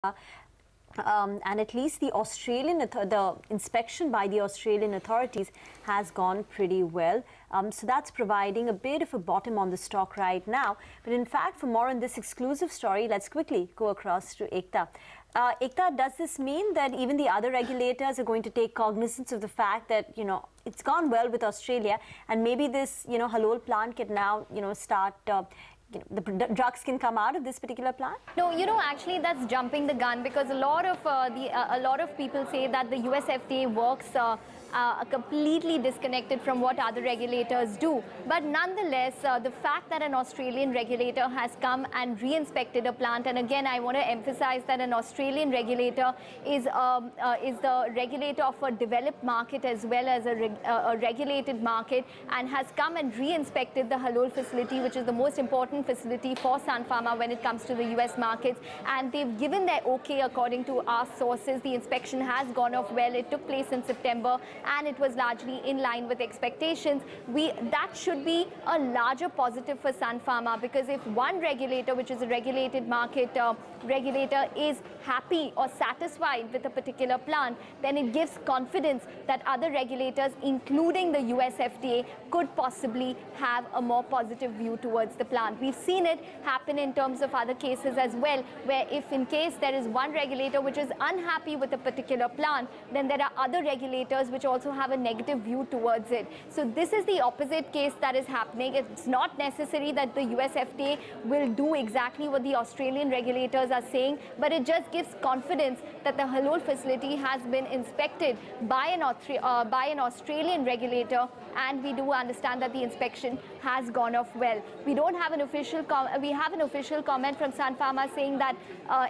And at least the the inspection by the Australian authorities has gone pretty well. So that's providing a bit of a bottom on the stock right now. But in fact, for more on this exclusive story, let's quickly go across to Ekta. Ekta, does this mean that even the other regulators are going to take cognizance of the fact that, it's gone well with Australia, and maybe this, Halol plant can now, start the drugs can come out of this particular plant? No, actually that's jumping the gun, because a lot of people say that the US FDA works completely disconnected from what other regulators do. But nonetheless, the fact that an Australian regulator has come and re-inspected a plant, and again I want to emphasize that an Australian regulator is the regulator of a developed market as well as a regulated market, and has come and re-inspected the Halol facility, which is the most important facility for Sun Pharma when it comes to the US markets, and they've given their okay. According to our sources, the inspection has gone off well. It took place in September and it was largely in line with expectations. That should be a larger positive for Sun Pharma, because if one regulator, which is a regulated market regulator, is happy or satisfied with a particular plant, then it gives confidence that other regulators, including the US FDA, could possibly have a more positive view towards the plant. We've seen it happen in terms of other cases as well, where if in case there is one regulator which is unhappy with a particular plant, then there are other regulators which also have a negative view towards it. So this is the opposite case that is happening. It's not necessary that the US FDA will do exactly what the Australian regulators are saying, but it just gives confidence that the Halol facility has been inspected by an Australian regulator, and we do understand that the inspection has gone off well. We don't have an official comment from Sun Pharma saying that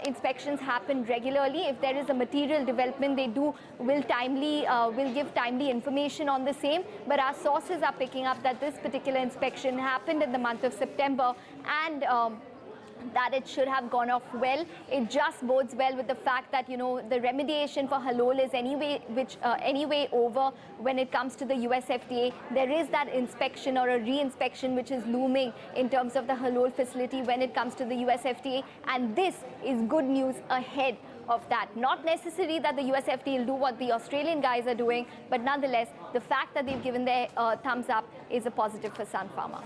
inspections happen regularly. If there is a material development, they will give timely information on the same. But our sources are picking up that this particular inspection happened in the month of September, and that it should have gone off well. It just bodes well with the fact that, the remediation for Halol is anyway over when it comes to the US FDA. There is that inspection or a re-inspection which is looming in terms of the Halol facility when it comes to the US FDA, and this is good news ahead of that. Not necessary that the US FDA will do what the Australian guys are doing, but nonetheless, the fact that they've given their thumbs up is a positive for Sun Pharma.